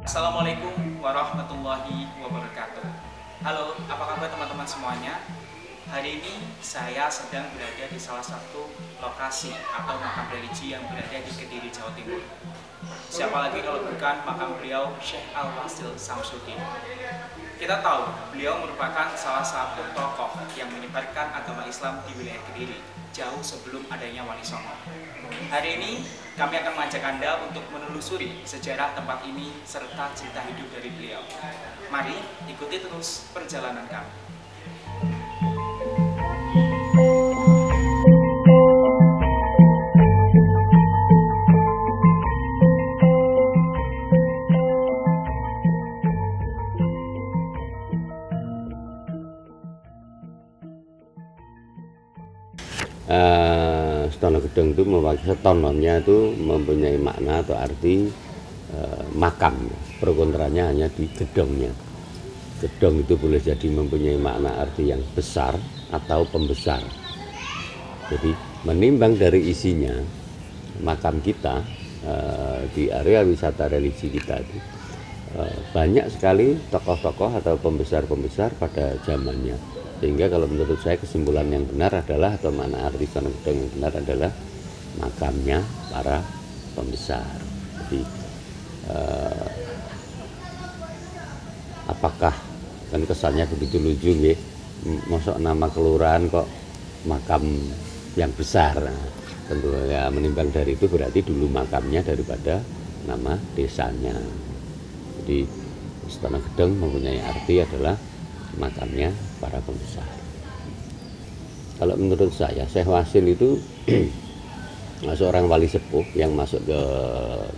Assalamualaikum warahmatullahi wabarakatuh. Halo, apa kabar teman-teman semuanya? Hari ini saya sedang berada di salah satu lokasi atau makam religi yang berada di Kediri, Jawa Timur. Siapa lagi kalau bukan makam beliau Syekh Al-Wasil Samsudin. Kita tahu beliau merupakan salah satu tokoh yang menyebarkan agama Islam di wilayah Kediri jauh sebelum adanya Wali Songo. Hari ini kami akan mengajak Anda untuk menelusuri sejarah tempat ini serta cerita hidup dari beliau. Mari ikuti terus perjalanan kami. Stono Gedong itu stononya itu mempunyai makna atau arti makam. Pro kontranya hanya di gedongnya. Gedong itu boleh jadi mempunyai makna arti yang besar atau pembesar. Jadi menimbang dari isinya, makam kita di area wisata religi kita itu banyak sekali tokoh-tokoh atau pembesar-pembesar pada zamannya. Sehingga kalau menurut saya kesimpulan yang benar adalah atau makna arti Stono Gedong yang benar adalah makamnya para pembesar. Jadi apakah kan kesannya begitu lucu ya, masuk nama kelurahan kok makam yang besar. Nah, tentu ya menimbang dari itu berarti dulu makamnya daripada nama desanya. Jadi Stono Gedong mempunyai arti adalah makamnya para pembesar. Kalau menurut saya Syekh Wasil itu seorang wali sepuh yang masuk ke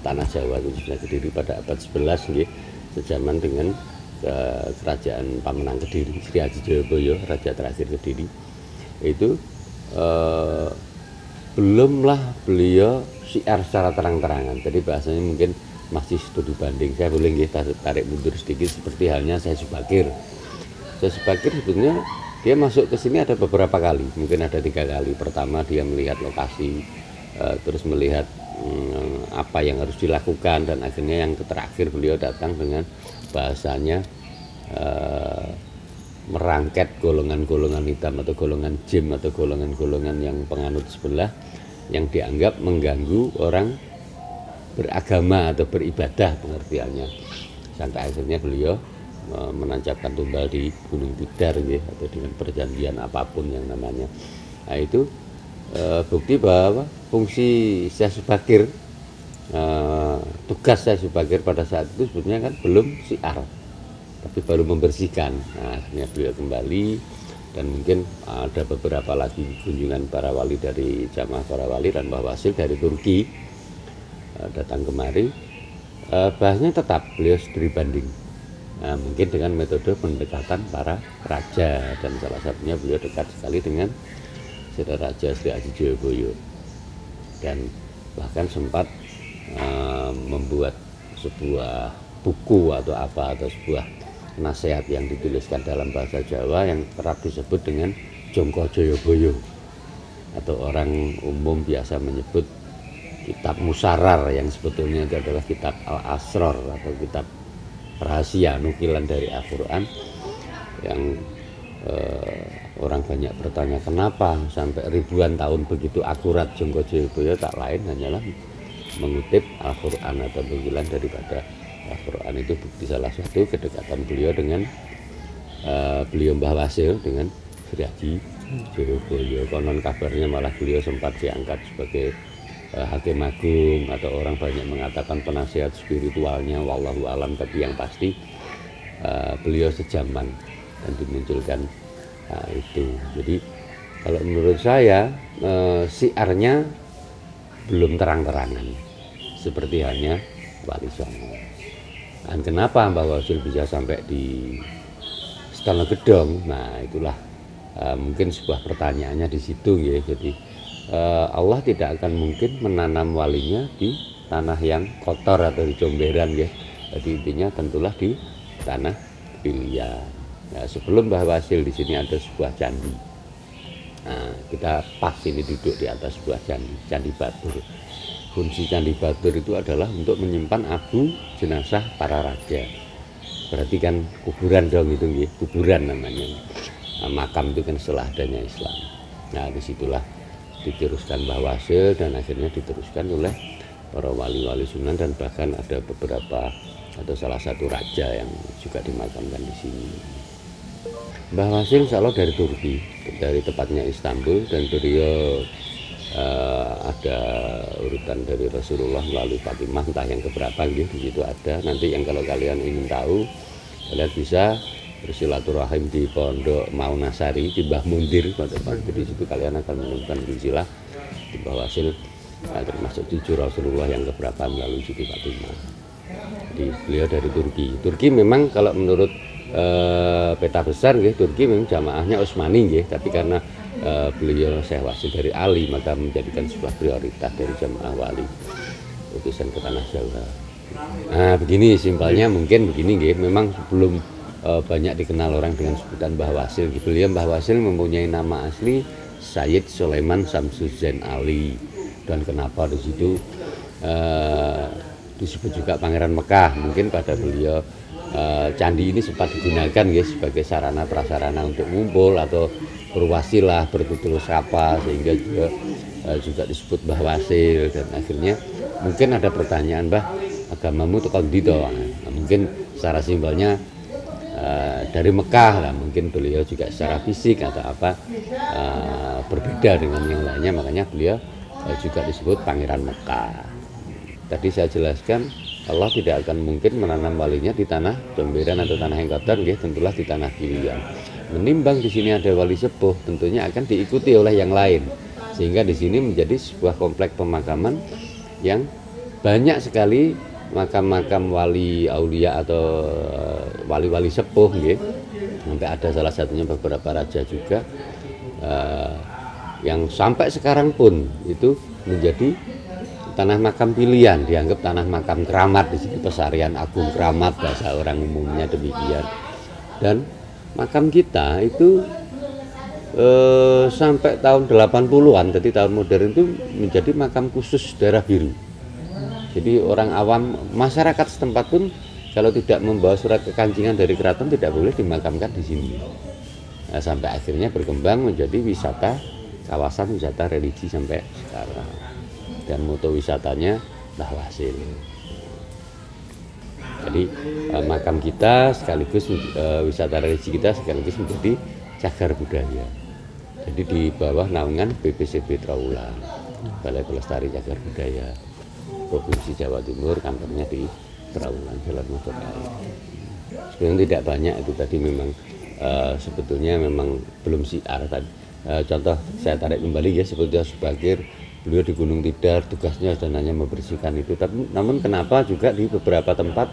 tanah Jawa khususnya Kediri pada abad 11 nggih, sejaman dengan kerajaan Pamenang Kediri, Sri Haji Jayabaya, raja terakhir Kediri. Itu belumlah beliau syiar secara terang-terangan. Jadi bahasanya mungkin masih studi banding. Saya boleh nggih tarik mundur sedikit seperti halnya Syekh Subakir. Syekh Subakir sebetulnya dia masuk ke sini ada beberapa kali, mungkin ada 3 kali. Pertama dia melihat lokasi, terus melihat apa yang harus dilakukan, dan akhirnya yang terakhir beliau datang dengan bahasanya merangket golongan-golongan hitam atau golongan jin atau golongan-golongan yang penganut sebelah yang dianggap mengganggu orang beragama atau beribadah pengertiannya. Sampai akhirnya beliau menancapkan tumbal di Gunung Tidar gitu, atau dengan perjanjian apapun yang namanya. Nah itu bukti bahwa fungsi Syekh Subakir, tugas Syekh Subakir pada saat itu sebetulnya kan belum syiar, tapi baru membersihkan. Nah, akhirnya beliau kembali, dan mungkin ada beberapa lagi kunjungan para wali dari jamaah para wali dan Mbah Wasil dari Turki datang kemari. Bahasanya tetap beliau studi banding. Nah, mungkin dengan metode pendekatan para raja, dan salah satunya beliau dekat sekali dengan Raja Sri Haji Jayabaya, dan bahkan sempat membuat sebuah buku atau sebuah nasihat yang dituliskan dalam bahasa Jawa yang kerap disebut dengan Jongko Jayabaya, atau orang umum biasa menyebut kitab Musarar, yang sebetulnya itu adalah kitab Al-Asrar atau kitab rahasia nukilan dari Al-Quran, yang orang banyak bertanya kenapa sampai ribuan tahun begitu akurat Jongko Jayabaya. Tak lain hanyalah mengutip Al-Quran atau nukilan daripada Al-Quran. Itu bukti salah satu kedekatan beliau dengan beliau Mbah Wasil dengan Sri Haji Jayabaya. Konon kabarnya malah beliau sempat diangkat sebagai hakim agung, atau orang banyak mengatakan penasihat spiritualnya, wallahu alam, tapi yang pasti beliau sejaman dan dimunculkan itu. Jadi kalau menurut saya syiarnya belum terang-terangan seperti halnya Wali Songo. Dan kenapa Mbah Wasil bisa sampai di Stono Gedong? Nah itulah mungkin sebuah pertanyaannya di situ ya. Jadi Allah tidak akan mungkin menanam walinya di tanah yang kotor atau di comberan ya. Jadi intinya tentulah di tanah pilihan. Nah, sebelum Mbah Wasil di sini ada sebuah candi. Nah, kita pas ini duduk di atas sebuah candi Batur. fungsi Candi Batur itu adalah untuk menyimpan abu jenazah para raja. Berarti kan kuburan dong itu, kuburan namanya. Nah, makam itu kan setelah adanya Islam. Nah, disitulah diteruskan Mbah Wasil dan akhirnya diteruskan oleh para wali-wali Sunan, dan bahkan ada beberapa atau salah satu raja yang juga dimakamkan di sini. Mbah Wasil insya Allah dari Turki, dari tepatnya Istanbul, dan beliau ada urutan dari Rasulullah melalui Fatimah, entah yang keberapa gitu, di situ ada. Nanti yang kalau kalian ingin tahu, kalian bisa bersilaturahim di Pondok Maunasari di Mbah Mundir, di situ kalian akan menemukan silsilah di Mbah Wasil, termasuk cucu Rasulullah yang keberapa melalui Siti Fatimah. Jadi beliau dari Turki. Turki memang kalau menurut peta besar, Turki memang jamaahnya Utsmani, tapi karena beliau Syekh Wasil dari Ali, maka menjadikan sebuah prioritas dari jamaah wali utusan ke tanah Jawa. Nah, begini simpelnya, mungkin begini, memang belum banyak dikenal orang dengan sebutan Mbah Wasil. Beliau Mbah Wasil mempunyai nama asli Sayyid Sulaiman Samsudzain Ali, dan kenapa di situ disebut juga Pangeran Mekah, mungkin pada beliau candi ini sempat digunakan sebagai sarana prasarana untuk ngumpul atau berwasilah, bertutur sapa, sehingga juga disebut Mbah Wasil. Dan akhirnya mungkin ada pertanyaan, Mbah, agamamu itu kondito. Nah, mungkin secara simpelnya dari Mekah lah, mungkin beliau juga secara fisik atau apa berbeda dengan yang lainnya, makanya beliau juga disebut Pangeran Mekah. Tadi saya jelaskan, Allah tidak akan mungkin menanam walinya di tanah comberan atau tanah yang kotor, tentulah di tanah pilihan. Menimbang di sini ada wali sepuh, tentunya akan diikuti oleh yang lain, sehingga di sini menjadi sebuah kompleks pemakaman yang banyak sekali makam-makam wali aulia atau wali-wali sepuh, sampai ada salah satunya beberapa raja juga yang sampai sekarang pun itu menjadi tanah makam pilihan, dianggap tanah makam keramat. Di sini Pesarian Agung Keramat, bahasa orang umumnya demikian. Dan makam kita itu sampai tahun 80-an, jadi tahun modern itu menjadi makam khusus daerah biru. Jadi orang awam, masyarakat setempat pun kalau tidak membawa surat kekancingan dari keraton tidak boleh dimakamkan di sini. Nah, sampai akhirnya berkembang menjadi wisata, kawasan wisata religi sampai sekarang. Dan moto wisatanya Mbah Wasil. Jadi makam kita sekaligus wisata religi kita sekaligus menjadi cagar budaya. Jadi di bawah naungan BPCB Trauulan, Balai Pelestari Cagar Budaya Provinsi Jawa Timur, kantornya di Trauulan, Jalan Majapahit. Sebenarnya tidak banyak itu tadi, memang sebetulnya memang belum siar tadi. Contoh saya tarik kembali seperti Subagir, beliau di Gunung Tidar, tugasnya dan hanya membersihkan itu. Tapi namun kenapa juga di beberapa tempat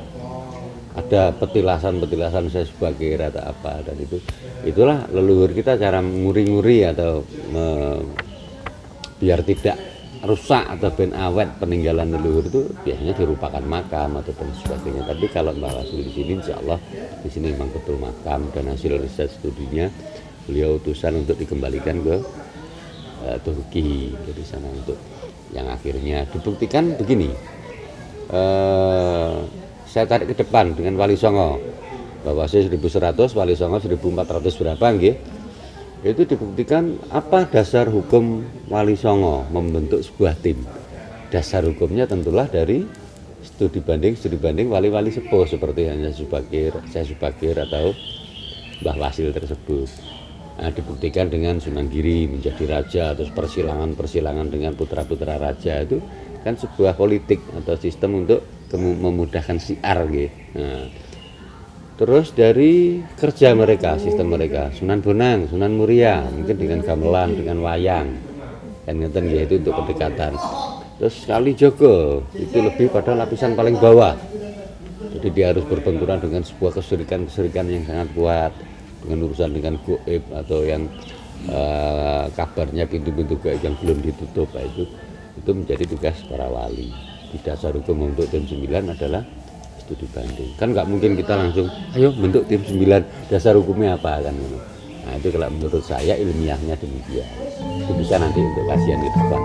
ada petilasan saya Subagir atau apa, dan itulah leluhur kita cara nguri-nguri atau biar tidak rusak atau ben awet peninggalan leluhur itu biasanya dirupakan makam atau dan sebagainya. Tapi kalau Mbah Wasil di sini, insya Allah di sini memang betul makam, dan hasil riset studinya beliau utusan untuk dikembalikan ke Turki dari sana, untuk yang akhirnya dibuktikan begini. Saya tarik ke depan dengan Wali Songo, bahwa saya 1100, Wali Songo 1400 berapa, itu dibuktikan apa dasar hukum Wali Songo membentuk sebuah tim. Dasar hukumnya tentulah dari studi banding wali-wali sepuh seperti hanya saya Subagir atau Mbah Wasil tersebut. Nah, dibuktikan dengan Sunan Giri menjadi raja, terus persilangan dengan putra-putra raja, itu kan sebuah politik atau sistem untuk memudahkan siar. Nah, terus dari kerja mereka, sistem mereka, Sunan Bonang, Sunan Muria, mungkin dengan gamelan, dengan wayang, kan ngeten itu untuk pendekatan. Terus Kalijogo itu lebih pada lapisan paling bawah, jadi dia harus berbenturan dengan sebuah kesyirikan yang sangat kuat, dengan urusan dengan goib atau yang kabarnya pintu-pintu goib yang belum ditutup. Itu menjadi tugas para wali. Di dasar hukum untuk tim 9 adalah studi banding. Kan nggak mungkin kita langsung ayo bentuk tim 9, dasar hukumnya apa kan. Nah, itu kalau menurut saya ilmiahnya demikian. Itu bisa nanti untuk kajian di depan.